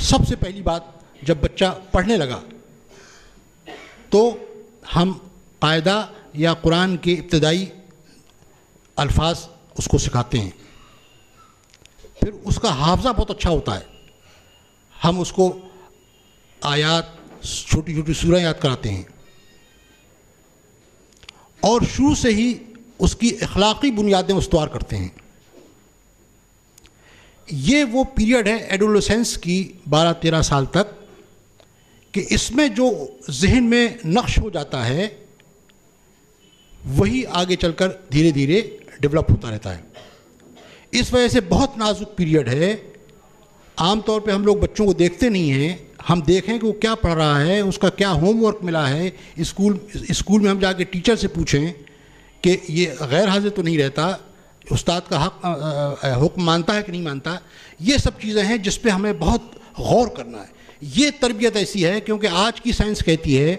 سب سے پہلی بات جب بچہ پڑھنے لگا تو ہم قاعدہ یا قرآن کے ابتدائی الفاظ اس کو سکھاتے ہیں. پھر اس کا حافظہ بہت اچھا ہوتا ہے. ہم اس کو آیات چھوٹی چھوٹی سورہ یاد کراتے ہیں اور شروع سے ہی اس کی اخلاقی بنیادیں استوار کرتے ہیں. یہ وہ پیریڈ ہے ایڈولسنس کی 12-13 سال تک کہ اس میں جو ذہن میں نقش ہو جاتا ہے وہی آگے چل کر دھیرے دھیرے ڈیولپ ہوتا رہتا ہے. اس وجہ سے بہت نازک پیریڈ ہے. عام طور پہ ہم لوگ بچوں کو دیکھتے نہیں ہیں. ہم دیکھیں کہ وہ کیا پڑھ رہا ہے, اس کا کیا ہوم ورک ملا ہے. اسکول میں ہم جا کے ٹیچر سے پوچھیں کہ یہ غیر حاضر تو نہیں رہتا, استاد کا حکم مانتا ہے کہ نہیں مانتا. یہ سب چیزیں ہیں جس پہ ہمیں بہت غور کرنا ہے. یہ تربیت ایسی ہے کیونکہ آج کی سائنس کہتی ہے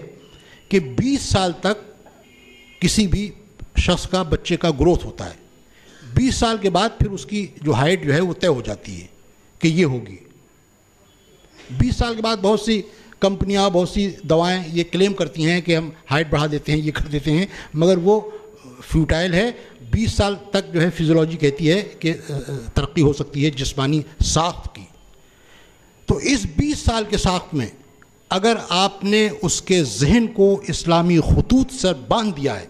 کہ 20 سال تک کسی بھی شخص کا, بچے کا گروتھ ہوتا ہے. 20 سال کے بعد پھر اس کی جو ہائٹ جو ہے وہ طے ہو جاتی ہے کہ یہ ہوگی. 20 سال کے بعد بہت سی کمپنیاں, بہت سی دوائیں یہ کلیم کرتی ہیں کہ ہم ہائٹ بڑھا دیتے ہیں, یہ کر دیتے ہیں, مگر وہ فیوٹائل ہے. 20 سال تک جو ہے فزیولوجی کہتی ہے کہ ترقی ہو سکتی ہے جسمانی ساخت کی. تو اس 20 سال کے ساخت میں اگر آپ نے اس کے ذہن کو اسلامی خطوط سے باندھ دیا ہے,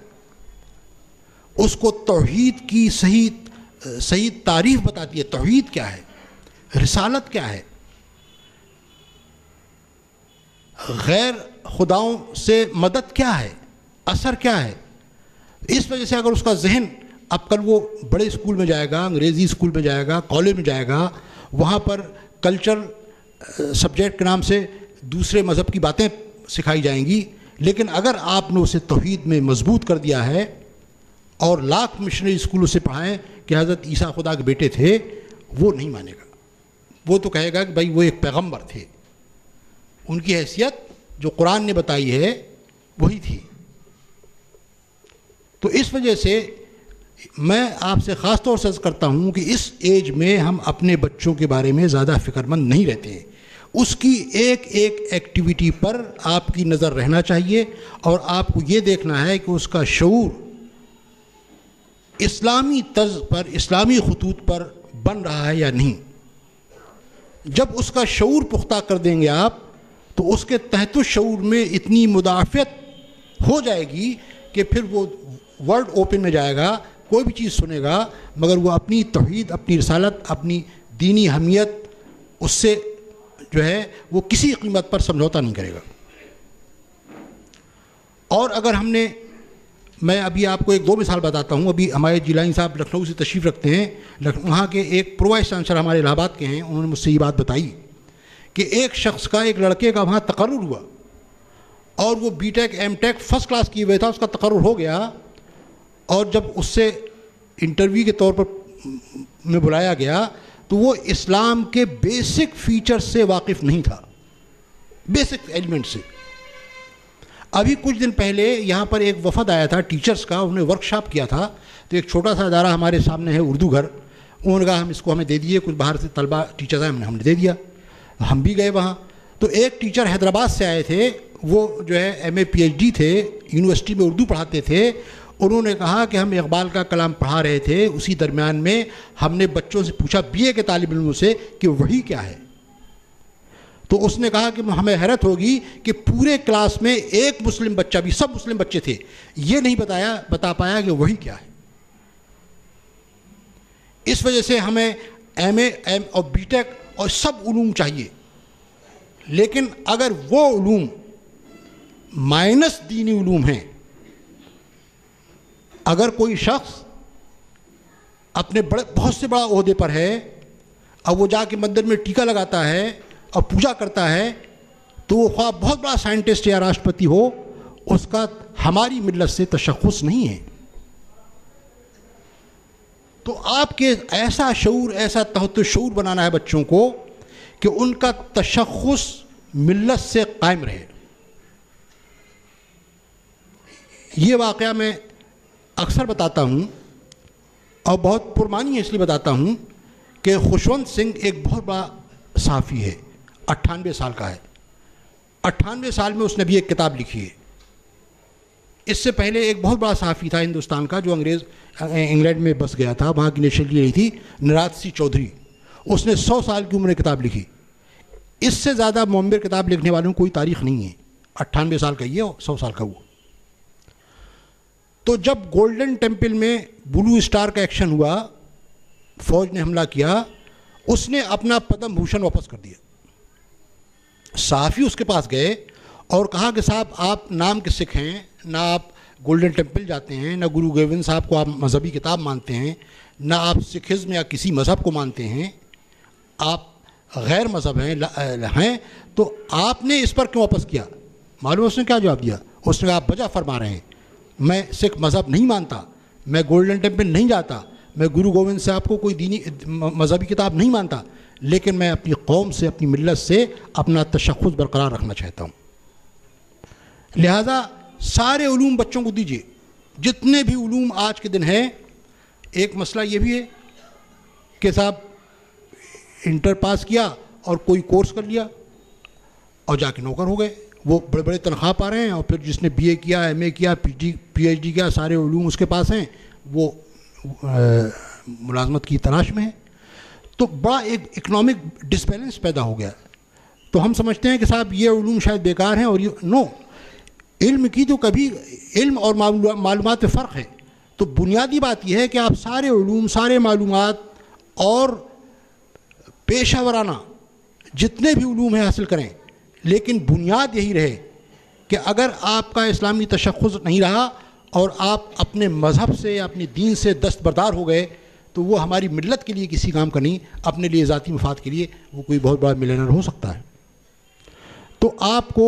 اس کو توحید کی صحیح تعریف بتا دی ہے. توحید کیا ہے, رسالت کیا ہے, غیر خداؤں سے مدد کیا ہے, اثر کیا ہے. اس وجہ سے اگر اس کا ذہن, اب کل وہ بڑے اسکول میں جائے گا, انگریزی اسکول میں جائے گا, کالج میں جائے گا, وہاں پر کلچر سبجیکٹ کے نام سے دوسرے مذہب کی باتیں سکھائی جائیں گی. لیکن اگر آپ نے اسے توحید میں مضبوط کر دیا ہے اور لاکھ مشنری اسکولوں سے پڑھائیں کہ حضرت عیسیٰ خدا کے بیٹے تھے, وہ نہیں مانے گا. وہ تو کہے گا کہ بھائی وہ ایک پیغمبر تھے, ان کی حیثیت جو قرآن نے بتائی ہے وہی تھی. تو اس وجہ سے میں آپ سے خاص طور سے عرض کرتا ہوں کہ اس ایج میں ہم اپنے بچوں کے بارے میں زیادہ فکر مند نہیں رہتے ہیں. اس کی ایک ایک ایکٹیویٹی پر آپ کی نظر رہنا چاہیے اور آپ کو یہ دیکھنا ہے کہ اس کا شعور اسلامی طرز پر, اسلامی خطوط پر بن رہا ہے یا نہیں. جب اس کا شعور پختہ کر دیں گے آپ تو اس کے تحت الشعور میں اتنی مدافعت ہو جائے گی کہ پھر وہ ورڈ اوپن میں جائے گا, کوئی بھی چیز سنے گا, مگر وہ اپنی توحید, اپنی رسالت, اپنی دینی حمیت اس سے جو ہے وہ کسی قیمت پر سمجھوتا نہیں کرے گا. اور اگر ہم نے, میں ابھی آپ کو 1-2 مثال بتاتا ہوں. ابھی ہمارے جیلانی صاحب لکھنؤ سے تشریف رکھتے ہیں. وہاں کے ایک پرو وائس چانسلر ہمارے الہ آباد کے ہیں, انہوں نے مجھ سے یہ بات بتائی کہ ایک شخص کا, ایک لڑکے کا وہاں تقرر ہوا اور وہ B Tech M Tech first class کیے ہوئے تھا, اس کا تقرر ہو گیا. اور جب اس سے انٹرویو کے طور پر میں بلایا گیا تو وہ اسلام کے بیسک فیچر سے واقف نہیں تھا, بیسک ایلیمنٹ سے. ابھی کچھ دن پہلے یہاں پر ایک وفد آیا تھا ٹیچرز کا, انہوں نے ورک شاپ کیا تھا. تو ایک چھوٹا سا ادارہ ہمارے سامنے ہے, اردو گھر, انہوں نے کہا ہم اس کو ہمیں دے دیے. کچھ باہر سے طلبہ ٹیچرز ہیں, ہم نے دے دیا. ہم بھی گئے وہاں. تو ایک ٹیچر حیدرآباد سے آئے تھے, وہ جو ہے ایم اے پی ایچ ڈی تھے, یونیورسٹی میں اردو پڑھاتے تھے. انہوں نے کہا کہ ہم اقبال کا کلام پڑھا رہے تھے, اسی درمیان میں ہم نے بچوں سے پوچھا, بی اے کے طالب علموں سے, کہ وہی کیا ہے. تو اس نے کہا کہ ہمیں حیرت ہوگی کہ پورے کلاس میں ایک مسلم بچہ بھی, سب مسلم بچے تھے, یہ نہیں بتا پایا کہ وہی کیا ہے. اس وجہ سے ہمیں ایم اے اور بی ٹیک اور سب علوم چاہیے, لیکن اگر وہ علوم مائنس دینی علوم ہیں, اگر کوئی شخص اپنے بہت سے بڑا عہدے پر ہے اور وہ جا کے مندر میں ٹیکا لگاتا ہے اور پوجا کرتا ہے, تو وہ خواہ بہت بڑا سائنٹسٹ یا راشٹرپتی ہو, اس کا ہماری ملت سے تشخص نہیں ہے. تو آپ کے ایسا شعور, ایسا تحت شعور بنانا ہے بچوں کو کہ ان کا تشخص ملت سے قائم رہے. یہ واقعہ میں اکثر بتاتا ہوں اور بہت پرمانی ہے اس لیے بتاتا ہوں کہ خوشونت سنگھ ایک بہت بڑا صحافی ہے, 98 سال کا ہے. 98 سال میں اس نے بھی ایک کتاب لکھی ہے. اس سے پہلے ایک بہت بڑا صحافی تھا ہندوستان کا جو انگلینڈ میں بس گیا تھا, وہاں کی نیشنلٹی رہی تھی, نراج سی چودھری. اس نے 100 سال کی عمر میں کتاب لکھی. اس سے زیادہ معمر کتاب لکھنے والوں کوئی تاریخ نہیں ہے. 98 سال کا یہ, 100 سال کا وہ. تو جب گولڈن ٹیمپل میں بلو اسٹار کا ایکشن ہوا, فوج نے حملہ کیا, اس نے اپنا پدم بھوشن واپس کر دیا. صحافی اس کے پاس گئے اور کہا کہ صاحب آپ نام کے سکھ ہیں, نہ آپ گولڈن ٹیمپل جاتے ہیں, نہ گرو گوبند صاحب کو آپ مذہبی کتاب مانتے ہیں, نہ آپ سکھزم یا کسی مذہب کو مانتے ہیں, آپ غیر مذہب ہیں, تو آپ نے اس پر کیوں واپس کیا؟ معلوم اس نے کیا جواب دیا؟ اس نے کہا آپ وجہ فرما رہے ہیں, میں سکھ مذہب نہیں مانتا, میں گولڈن ٹیمپل نہیں جاتا, میں گرو گوبند صاحب کو کوئی دینی مذہبی کتاب نہیں مانتا, لیکن میں اپنی قوم سے, اپنی ملت سے اپنا تشخص برقرار رکھنا چاہتا ہوں. لہذا سارے علوم بچوں کو دیجیے, جتنے بھی علوم آج کے دن ہیں. ایک مسئلہ یہ بھی ہے کہ صاحب انٹر پاس کیا اور کوئی کورس کر لیا اور جا کے نوکر ہو گئے, وہ بڑے بڑے تنخواہ پا رہے ہیں, اور پھر جس نے بی اے کیا, ایم اے کیا, پی ایچ ڈی کیا, سارے علوم اس کے پاس ہیں, وہ ملازمت کی تلاش میں ہے. تو بڑا ایک اکنامک ڈسبیلنس پیدا ہو گیا. تو ہم سمجھتے ہیں کہ صاحب یہ علوم شاید بیکار ہیں, اور یہ نو, علم کی تو کبھی علم اور معلومات میں فرق ہے. تو بنیادی بات یہ ہے کہ آپ سارے علوم, سارے معلومات اور پیشہ ورانہ جتنے بھی علوم ہیں حاصل کریں, لیکن بنیاد یہی رہے کہ اگر آپ کا اسلامی تشخص نہیں رہا اور آپ اپنے مذہب سے, اپنے دین سے دستبردار ہو گئے, تو وہ ہماری ملت کے لیے کسی کام کا نہیں, اپنے لیے ذاتی مفاد کے لیے وہ کوئی بہت بڑا ملینر ہو سکتا ہے. تو آپ کو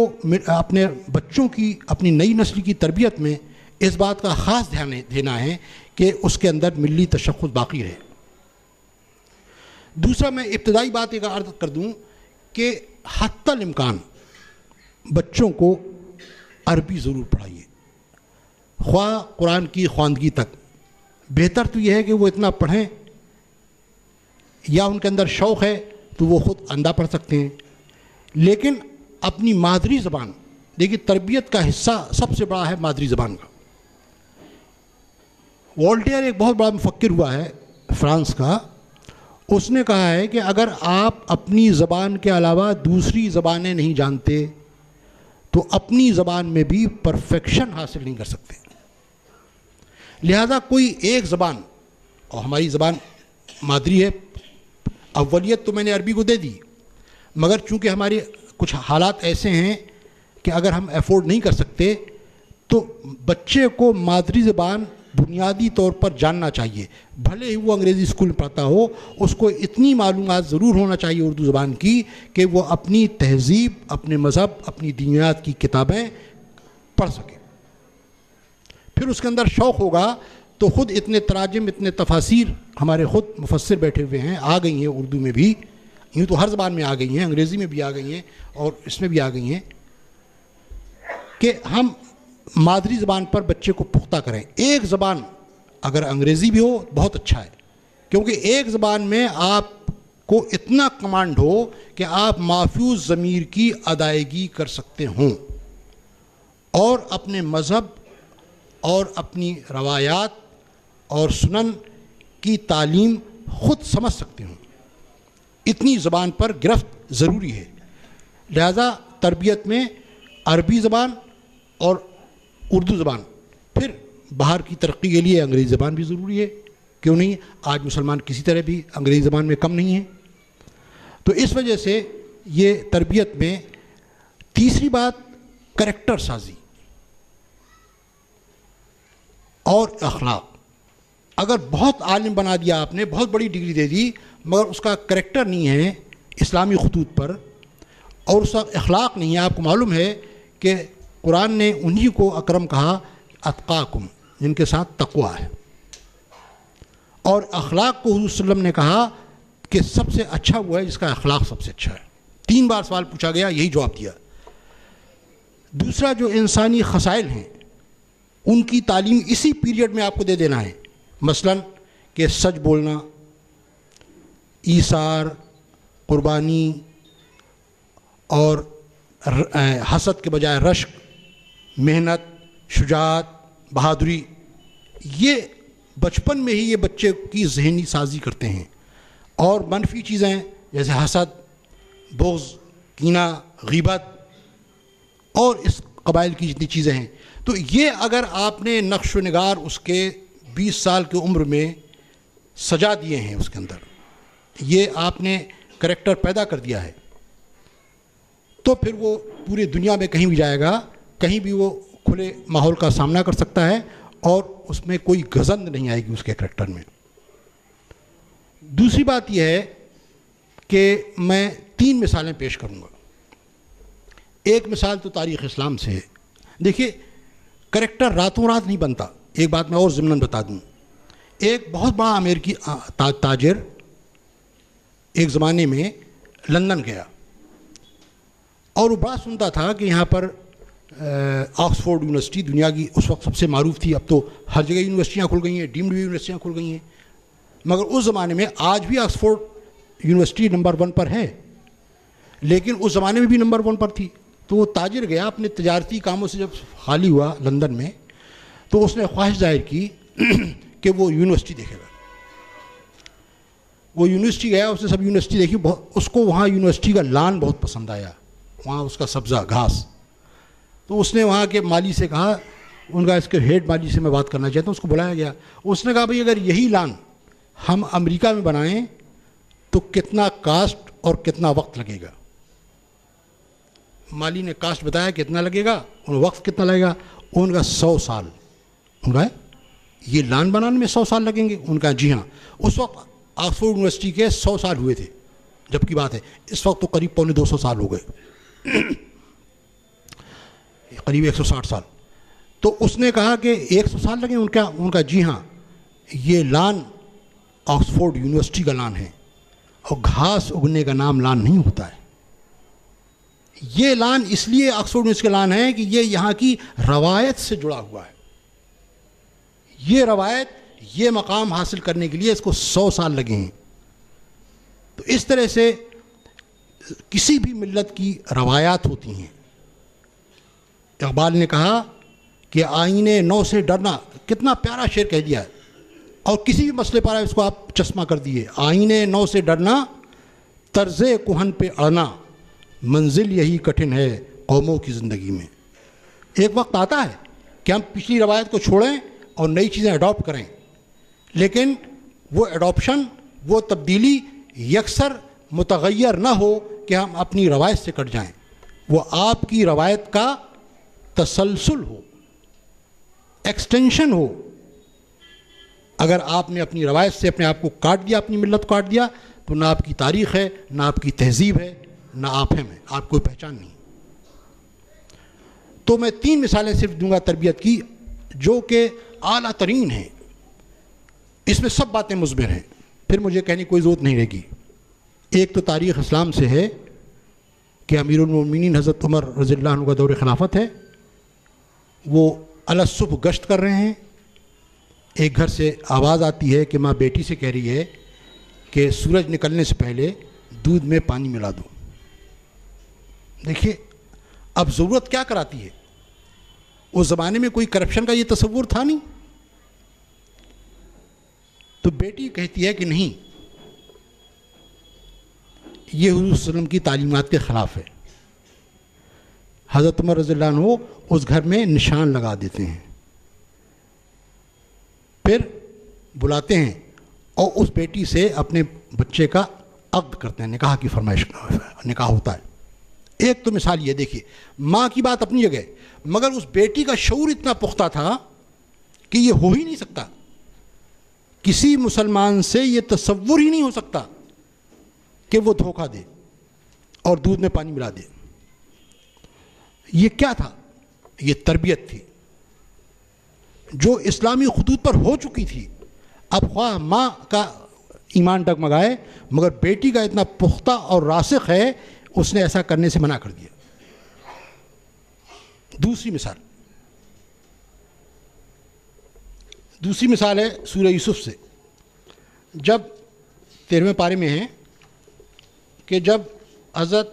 اپنے بچوں کی, اپنی نئی نسل کی تربیت میں اس بات کا خاص دھیان دینا ہے کہ اس کے اندر ملی تشخص باقی رہے. دوسرا, میں ابتدائی بات ایک عرض کر دوں کہ حتی الامکان بچوں کو عربی ضرور پڑھائیے, خواہ قرآن کی خواندگی تک. بہتر تو یہ ہے کہ وہ اتنا پڑھیں, یا ان کے اندر شوق ہے تو وہ خود اندھا پڑھ سکتے ہیں, لیکن اپنی مادری زبان, دیکھیے تربیت کا حصہ سب سے بڑا ہے مادری زبان کا. والٹیئر ایک بہت بڑا مفکر ہوا ہے فرانس کا, اس نے کہا ہے کہ اگر آپ اپنی زبان کے علاوہ دوسری زبانیں نہیں جانتے تو اپنی زبان میں بھی پرفیکشن حاصل نہیں کر سکتے. لہذا کوئی ایک زبان, اور ہماری زبان مادری ہے, اولیت تو میں نے عربی کو دے دی, مگر چونکہ ہمارے کچھ حالات ایسے ہیں کہ اگر ہم ایفورڈ نہیں کر سکتے تو بچے کو مادری زبان بنیادی طور پر جاننا چاہیے. بھلے ہی وہ انگریزی اسکول میں پڑھتا ہو, اس کو اتنی معلومات ضرور ہونا چاہیے اردو زبان کی کہ وہ اپنی تہذیب, اپنے مذہب, اپنی دینیات کی کتابیں پڑھ سکے. پھر اس کے اندر شوق ہوگا تو خود اتنے تراجم, اتنے تفاسیر ہمارے خود مفسر بیٹھے ہوئے ہیں, آ گئی ہیں اردو میں بھی, یوں تو ہر زبان میں آ گئی ہیں, انگریزی میں بھی آ گئی ہیں اور اس میں بھی آ گئی ہیں, کہ ہم مادری زبان پر بچے کو پختہ کریں. ایک زبان اگر انگریزی بھی ہو بہت اچھا ہے, کیونکہ ایک زبان میں آپ کو اتنا کمانڈ ہو کہ آپ محفوظ ضمیر کی ادائیگی کر سکتے ہوں اور اپنے مذہب اور اپنی روایات اور سنن کی تعلیم خود سمجھ سکتے ہوں. اتنی زبان پر گرفت ضروری ہے. لہذا تربیت میں عربی زبان اور اردو زبان, پھر باہر کی ترقی کے لیے انگریزی زبان بھی ضروری ہے. کیوں نہیں, آج مسلمان کسی طرح بھی انگریزی زبان میں کم نہیں ہیں. تو اس وجہ سے یہ تربیت میں تیسری بات کریکٹر سازی اور اخلاق. اگر بہت عالم بنا دیا آپ نے, بہت بڑی ڈگری دے دی, مگر اس کا کریکٹر نہیں ہے اسلامی خطوط پر اور اس کا اخلاق نہیں ہے. آپ کو معلوم ہے کہ قرآن نے انہی کو اکرم کہا, اتقاکم, جن کے ساتھ تقویٰ ہے, اور اخلاق کو حضور صلی اللہ علیہ وسلم نے کہا کہ سب سے اچھا وہ ہے جس کا اخلاق سب سے اچھا ہے. 3 بار سوال پوچھا گیا, یہی جواب دیا. دوسرا, جو انسانی خصائل ہیں ان کی تعلیم اسی پیریڈ میں آپ کو دے دینا ہے. مثلاً کہ سچ بولنا, ایثار, قربانی, اور حسد کے بجائے رشک، محنت، شجاعت، بہادری، یہ بچپن میں ہی یہ بچے کی ذہنی سازی کرتے ہیں. اور منفی چیزیں جیسے حسد، بغض، کینہ، غیبت اور اس قبائل کی جتنی چیزیں ہیں، تو یہ اگر آپ نے نقش و نگار اس کے 20 سال کی عمر میں سجا دیے ہیں، اس کے اندر یہ آپ نے کریکٹر پیدا کر دیا ہے، تو پھر وہ پوری دنیا میں کہیں بھی جائے گا، کہیں بھی وہ کھلے ماحول کا سامنا کر سکتا ہے اور اس میں کوئی گزند نہیں آئے گی اس کے کریکٹر میں. دوسری بات یہ ہے کہ میں 3 مثالیں پیش کروں گا. ایک مثال تو تاریخ اسلام سے ہے. دیکھیے، کریکٹر راتوں رات نہیں بنتا. ایک بات میں اور ضمناً بتا دوں، ایک بہت بڑا امریکی تاجر ایک زمانے میں لندن گیا اور وہ بڑا سنتا تھا کہ یہاں پر آکسفورڈ یونیورسٹی دنیا کی اس وقت سب سے معروف تھی. اب تو ہر جگہ یونیورسٹیاں کھل گئی ہیں، ڈیمڈ یونیورسٹیاں کھل گئی ہیں، مگر اس زمانے میں آج بھی آکسفورڈ یونیورسٹی نمبر 1 پر ہے، لیکن اس زمانے میں بھی نمبر 1 پر تھی. تو وہ تاجر گیا اپنے تجارتی کاموں سے، جب خالی ہوا لندن میں تو اس نے خواہش ظاہر کی کہ وہ یونیورسٹی دیکھے گا. وہ یونیورسٹی گیا، اس نے سب یونیورسٹی دیکھی. اس کو وہاں یونیورسٹی کا لان بہت پسند آیا، وہاں اس کا سبزہ گھاس. تو اس نے وہاں کے مالی سے کہا، ان کا اس کے ہیڈ مالی سے میں بات کرنا چاہتا ہوں. اس کو بلایا گیا. اس نے کہا بھائی اگر یہی لان ہم امریکہ میں بنائیں تو کتنا کاسٹ اور کتنا وقت لگے گا. مالی نے کاسٹ بتایا کتنا لگے گا اور وقت کتنا لگے گا. ان کا 100 سال. ان کا یہ لان بنانے میں 100 سال لگیں گے. ان کا جی ہاں. اس وقت آکسفورڈ یونیورسٹی کے 100 سال ہوئے تھے جب کی بات ہے. اس وقت تو قریب 250 سال ہو گئے، قریب 160 سال. تو اس نے کہا کہ 100 سال لگیں. ان کا جی ہاں، یہ لان آکسفورڈ یونیورسٹی کا لان ہے اور گھاس اگنے کا نام لان نہیں ہوتا ہے. یہ لان اس لیے آکسفورڈ یونیورسٹی کا لان ہے کہ یہ یہاں کی روایت سے جڑا ہوا ہے. یہ روایت، یہ مقام حاصل کرنے کے لیے اس کو 100 سال لگے ہیں. تو اس طرح سے کسی بھی ملت کی روایات ہوتی ہیں. اقبال نے کہا کہ آئینے نو سے ڈرنا، کتنا پیارا شعر کہہ دیا ہے. اور کسی بھی مسئلے پر اس کو آپ چشمہ کر دیے. آئینے نو سے ڈرنا، طرز کہن پہ اڑنا، منزل یہی کٹھن ہے قوموں کی زندگی میں. ایک وقت آتا ہے کہ ہم پچھلی روایت کو چھوڑیں اور نئی چیزیں اڈاپٹ کریں، لیکن وہ اڈاپشن، وہ تبدیلی یکسر متغیر نہ ہو کہ ہم اپنی روایت سے کٹ جائیں. وہ آپ کی روایت کا تسلسل ہو، ایکسٹینشن ہو. اگر آپ نے اپنی روایت سے اپنے آپ کو کاٹ دیا، اپنی ملت کو کاٹ دیا، تو نہ آپ کی تاریخ ہے، نہ آپ کی تہذیب ہے، نہ آپ ہیں، آپ کوئی پہچان نہیں. تو میں 3 مثالیں صرف دوں گا تربیت کی جو کہ اعلیٰ ترین ہیں. اس میں سب باتیں مثمر ہیں، پھر مجھے کہنے کی کوئی ضرورت نہیں رہے گی. ایک تو تاریخ اسلام سے ہے کہ امیر المومنین حضرت عمر رضی اللہ عنہ کا دور خلافت ہے. وہ الصبح گشت کر رہے ہیں. ایک گھر سے آواز آتی ہے کہ ماں بیٹی سے کہہ رہی ہے کہ سورج نکلنے سے پہلے دودھ میں پانی ملا دو. دیکھیے اب ضرورت کیا کراتی ہے. اس زمانے میں کوئی کرپشن کا یہ تصور تھا نہیں. تو بیٹی کہتی ہے کہ نہیں، یہ حضور صلی اللہ علیہ وسلم کی تعلیمات کے خلاف ہے. حضرت عمر رضی اللہ عنہ اس گھر میں نشان لگا دیتے ہیں، پھر بلاتے ہیں اور اس بیٹی سے اپنے بچے کا عقد کرتے ہیں، نکاح کی فرمائش، نکاح ہوتا ہے. ایک تو مثال یہ دیکھیے، ماں کی بات اپنی جگہ، مگر اس بیٹی کا شعور اتنا پختہ تھا کہ یہ ہو ہی نہیں سکتا. کسی مسلمان سے یہ تصور ہی نہیں ہو سکتا کہ وہ دھوکہ دے اور دودھ میں پانی ملا دے. یہ کیا تھا؟ یہ تربیت تھی جو اسلامی خطوط پر ہو چکی تھی. اب خواہ ماں کا ایمان ڈگمگائے، مگر بیٹی کا اتنا پختہ اور راسخ ہے، اس نے ایسا کرنے سے منع کر دیا. دوسری مثال ہے سورہ یوسف سے. جب 13ویں پارے میں ہے کہ جب حضرت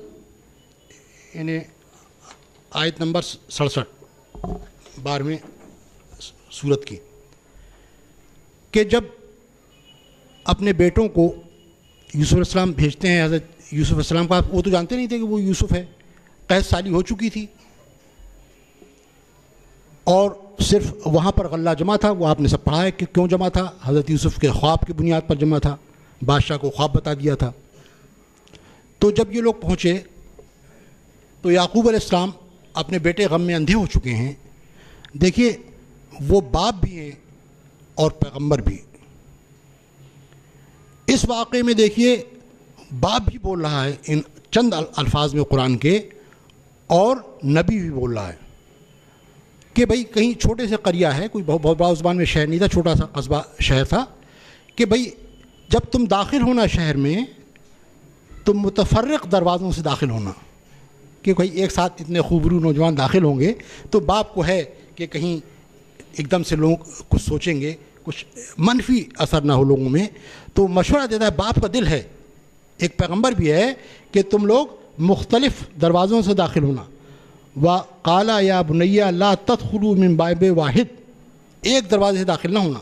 انہیں آیت نمبر 67 12ویں سورت کی، کہ جب اپنے بیٹوں کو یوسف علیہ السلام بھیجتے ہیں، حضرت یوسف علیہ السلام کا، وہ تو جانتے نہیں تھے کہ وہ یوسف ہے، 65 سالی ہو چکی تھی، اور صرف وہاں پر غلہ جمع تھا. وہ آپ نے سب پڑھا ہے کہ کیوں جمع تھا. حضرت یوسف کے خواب کی بنیاد پر جمع تھا، بادشاہ کو خواب بتا دیا تھا. تو جب یہ لوگ پہنچے تو یعقوب علیہ السلام اپنے بیٹے غم میں اندھے ہو چکے ہیں. دیکھیے وہ باپ بھی ہیں اور پیغمبر بھی. اس واقعے میں دیکھیے باپ بھی بول رہا ہے ان چند الفاظ میں قرآن کے، اور نبی بھی بول رہا ہے کہ بھئی کہیں چھوٹے سے قریہ ہے، کوئی بہت بڑا زبان میں شہر نہیں تھا، چھوٹا سا قصبہ شہر تھا، کہ بھئی جب تم داخل ہونا شہر میں تم متفرق دروازوں سے داخل ہونا، کہ کوئی ایک ساتھ اتنے خوبرو نوجوان داخل ہوں گے تو باپ کو ہے کہ کہیں ایک دم سے لوگ کچھ سوچیں گے، کچھ منفی اثر نہ ہو لوگوں میں. تو مشورہ دیتا ہے، باپ کا دل ہے، ایک پیغمبر بھی ہے، کہ تم لوگ مختلف دروازوں سے داخل ہونا. وَقَالَ يَا بُنَيَّ لَا تَدْخُلُوا مِن بَابٍ وَاحِدٍ، ایک دروازے سے داخل نہ ہونا.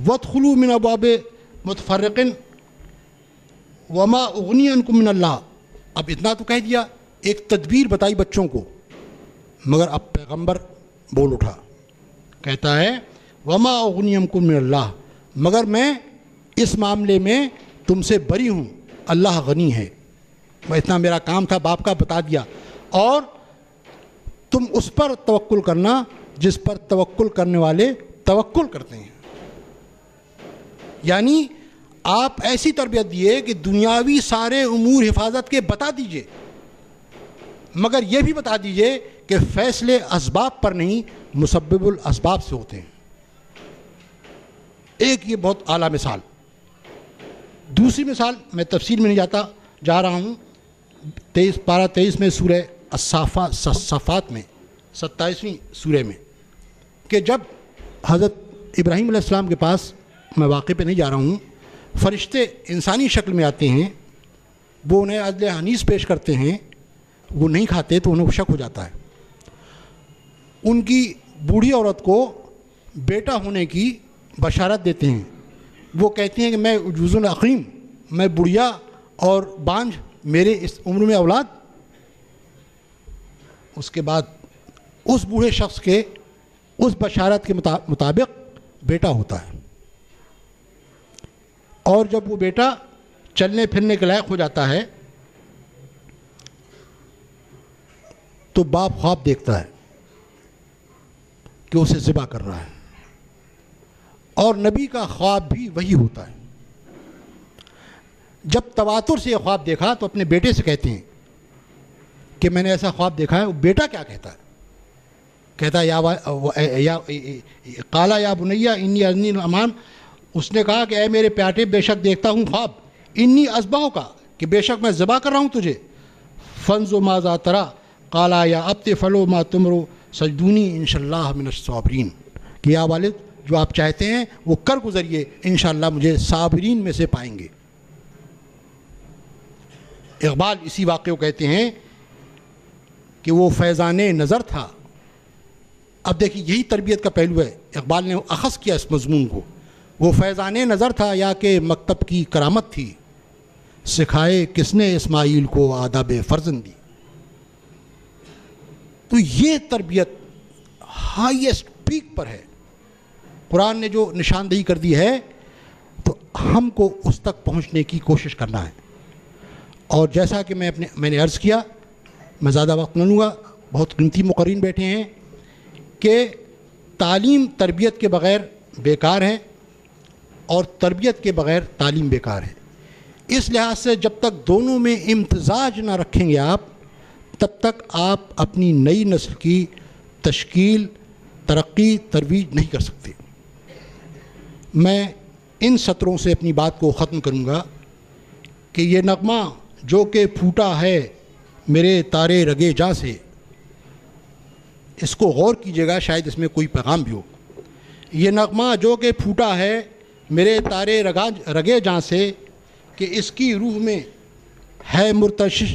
وَادْخُلُوا مِنْ أَبْوَابٍ مُتَفَرِّقٍ وَمَا أُغْنِيَ عَنْكُم مِّنَ اللَّهِ. اب اتنا تو کہہ دیا، ایک تدبیر بتائی بچوں کو، مگر اب پیغمبر بول اٹھا، کہتا ہے وَمَا أُغْنِيَ عَنْكُم مِّنَ اللَّهِ، مگر میں اس معاملے میں تم سے بری ہوں، اللہ غنی ہے. اتنا میرا کام تھا، باپ کا بتا دیا. اور تم اس پر توکل کرنا جس پر توکل کرنے والے توکل کرتے ہیں. یعنی آپ ایسی تربیت دیے کہ دنیاوی سارے امور حفاظت کے بتا دیجئے، مگر یہ بھی بتا دیجئے کہ فیصلے اسباب پر نہیں مسبب الاسباب سے ہوتے ہیں. ایک یہ بہت اعلیٰ مثال. دوسری مثال میں تفصیل میں نہیں جا رہا ہوں. 23 میں سورہ الصافات میں 27ویں سورہ میں، کہ جب حضرت ابراہیم علیہ السلام کے پاس، میں واقعے پہ نہیں جا رہا ہوں، فرشتے انسانی شکل میں آتے ہیں، وہ انہیں عدل حنیذ پیش کرتے ہیں، وہ نہیں کھاتے تو انہیں شک ہو جاتا ہے. ان کی بوڑھی عورت کو بیٹا ہونے کی بشارت دیتے ہیں. وہ کہتی ہیں کہ میں عجوز عقیم، میں بڑھیا اور بانجھ، میرے اس عمر میں اولاد. اس کے بعد اس بوڑھے شخص کے اس بشارت کے مطابق بیٹا ہوتا ہے، اور جب وہ بیٹا چلنے پھرنے کے لائق ہو جاتا ہے تو باپ خواب دیکھتا ہے کہ اسے ذبح کر رہا ہے. اور نبی کا خواب بھی وہی ہوتا ہے. جب تواتر سے یہ خواب دیکھا تو اپنے بیٹے سے کہتے ہیں کہ میں نے ایسا خواب دیکھا ہے. بیٹا کیا کہتا ہے؟ کہتا ہے قالا یا بنیا انی ارنی الامان. اس نے کہا کہ اے میرے پیاٹے، بے شک دیکھتا ہوں خواب، انی اذبحو کا، کہ بے شک میں ذبح کر رہا ہوں تجھے. فانظر ماذا تری قالا یا ابت فعلوا ما تؤمر سجدونی انشاء اللہ من الصابرین. کہ یا والد، جو آپ چاہتے ہیں وہ کر گزریے، انشاءاللہ مجھے صابرین میں سے پائیں گے. اقبال اسی واقعے کو کہتے ہیں کہ وہ فیضان نظر تھا. اب دیکھیے یہی تربیت کا پہلو ہے، اقبال نے اخذ کیا اس مضمون کو. وہ فیضان نظر تھا یا کہ مکتب کی کرامت تھی، سکھائے کس نے اسماعیل کو آداب فرزندی. تو یہ تربیت ہائیسٹ پیک پر ہے. قرآن نے جو نشاندہی کر دی ہے تو ہم کو اس تک پہنچنے کی کوشش کرنا ہے. اور جیسا کہ میں نے عرض کیا، میں زیادہ وقت نہ لوں گا، بہت قیمتی مقررین بیٹھے ہیں، کہ تعلیم تربیت کے بغیر بیکار ہے اور تربیت کے بغیر تعلیم بیکار ہے. اس لحاظ سے جب تک دونوں میں امتزاج نہ رکھیں گے آپ، تب تک آپ اپنی نئی نسل کی تشکیل، ترقی، ترویج نہیں کر سکتے. میں ان سطروں سے اپنی بات کو ختم کروں گا کہ یہ نغمہ جو کہ پھوٹا ہے میرے تارے رگے جاں سے، اس کو غور کیجیے گا، شاید اس میں کوئی پیغام بھی ہو. یہ نغمہ جو کہ پھوٹا ہے میرے تارے رگے جاں سے، کہ اس کی روح میں ہے مرتشش